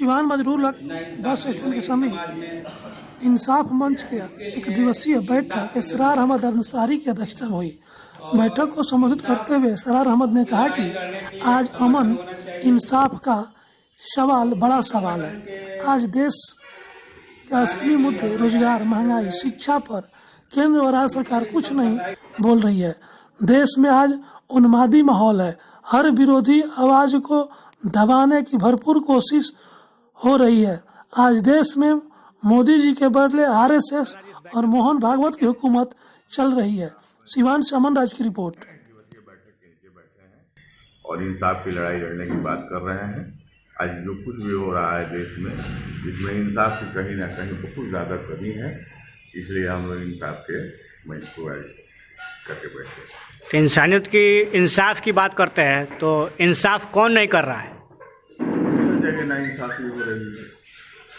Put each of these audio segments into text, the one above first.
Siwan मजरूर bus stand के समीप इंसाफ मंच के एक दिवसीय बैठक इसरार अहमद अंसारी की अध्यक्षता में हुई। बैठक को संबोधित करते हुए इसरार अहमद ने कहा कि आज अमन इंसाफ का सवाल बड़ा सवाल है। आज देश के असली मुद्दे रोजगार, महंगाई, शिक्षा पर केंद्र और राज्य सरकार कुछ नहीं बोल रही है। देश में आज उन्मादी माहौल है। हर विरोधी आवाज को दबाने की भरपूर कोशिश हो रही है। आज देश में मोदी जी के बदले आरएसएस और मोहन भागवत की हुकूमत चल रही है। सिवान से अमन राज की रिपोर्ट। और इंसाफ की लड़ाई लड़ने की बात कर रहे हैं। आज जो कुछ भी हो रहा है देश में, इसमें इंसाफ की कहीं ना कहीं बहुत ज़्यादा कमी है। इसलिए हम लोग इंसाफ के मंच को करके बैठे। तो इंसाफ की बात करते हैं तो इंसाफ कौन नहीं कर रहा है? जगह ना इंसाफी हो रही है।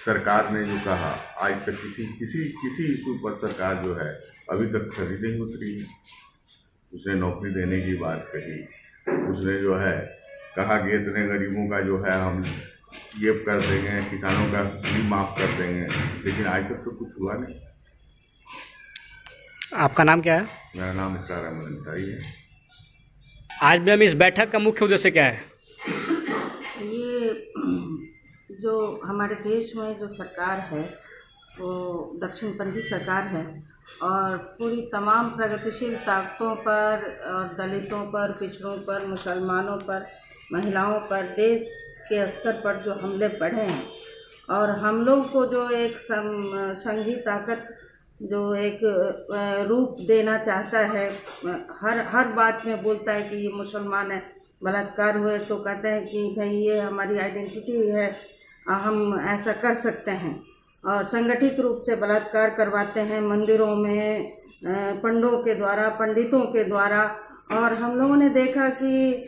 सरकार ने जो कहा, आज तक किसी इशू पर सरकार जो है अभी तक खरी नहीं उतरी है। उसने नौकरी देने की बात कही, उसने जो है कहा कि इतने गरीबों का जो है हम ये कर देंगे, किसानों का भी माफ़ कर देंगे, लेकिन आज तक तो कुछ हुआ नहीं। आपका नाम क्या है? मेरा नाम इसरार अहमद अंसारी है। आज भी हम इस बैठक का मुख्य उद्देश्य क्या है? ये जो हमारे देश में जो सरकार है वो दक्षिणपंथी सरकार है और पूरी तमाम प्रगतिशील ताकतों पर और दलितों पर, पिछड़ों पर, मुसलमानों पर, महिलाओं पर देश के स्तर पर जो हमले बढ़े हैं और हम लोग को जो एक संघी ताकत जो एक रूप देना चाहता है, हर बात में बोलता है कि ये मुसलमान है, बलात्कार हुए तो कहते हैं कि भाई ये हमारी आइडेंटिटी है, हम ऐसा कर सकते हैं और संगठित रूप से बलात्कार करवाते हैं मंदिरों में पंडितों के द्वारा। और हम लोगों ने देखा कि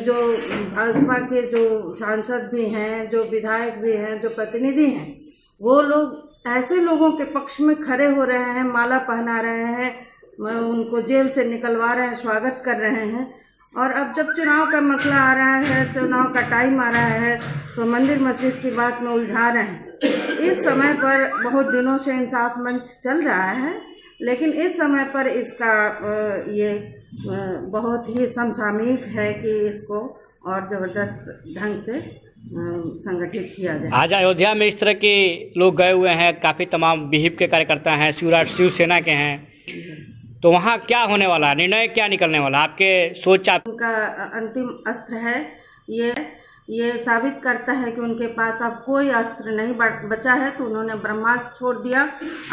जो भाजपा के जो सांसद भी हैं, जो विधायक भी हैं, जो प्रतिनिधि हैं, वो लोग ऐसे लोगों के पक्ष में खड़े हो रहे हैं, माला पहना रहे हैं, उनको जेल से निकलवा रहे हैं, स्वागत कर रहे हैं। और अब जब चुनाव का मसला आ रहा है, चुनाव का टाइम आ रहा है, तो मंदिर मस्जिद की बात में उलझा रहे हैं। इस समय पर बहुत दिनों से इंसाफ मंच चल रहा है, लेकिन इस समय पर इसका ये बहुत ही समसामयिक है कि इसको और ज़बरदस्त ढंग से संगठित किया जाए। आज अयोध्या में इस तरह के लोग गए हुए हैं, काफ़ी तमाम विहिप के कार्यकर्ता हैं, शिवसेना के हैं, तो वहाँ क्या होने वाला, निर्णय क्या निकलने वाला, आपके सोच? उनका अंतिम अस्त्र है, ये साबित करता है कि उनके पास अब कोई अस्त्र नहीं बचा है। तो उन्होंने ब्रह्मास्त्र छोड़ दिया।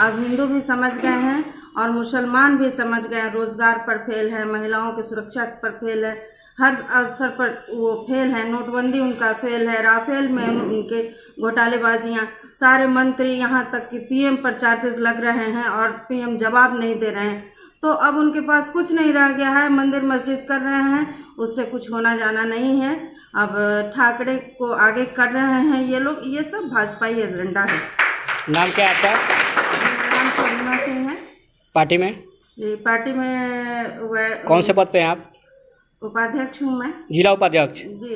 अब हिंदू भी समझ गए हैं और मुसलमान भी समझ गए हैं, रोजगार पर फेल है, महिलाओं की सुरक्षा पर फेल है, हर अवसर पर वो फेल है। नोटबंदी उनका फेल है, राफेल में उनके घोटालेबाजियाँ, सारे मंत्री यहाँ तक कि पीएम पर चार्जेस लग रहे हैं और पीएम जवाब नहीं दे रहे हैं। तो अब उनके पास कुछ नहीं रह गया है, मंदिर मस्जिद कर रहे हैं, उससे कुछ होना जाना नहीं है। अब ठाकरे को आगे कर रहे हैं ये लोग, ये सब भाजपाई एजेंडा है। नाम क्या है आपका? नाम सोनिया सिंह है। पार्टी में? जी, पार्टी में कौन से पद पे हैं आप? उपाध्यक्ष हूँ मैं। जिला उपाध्यक्ष? जी।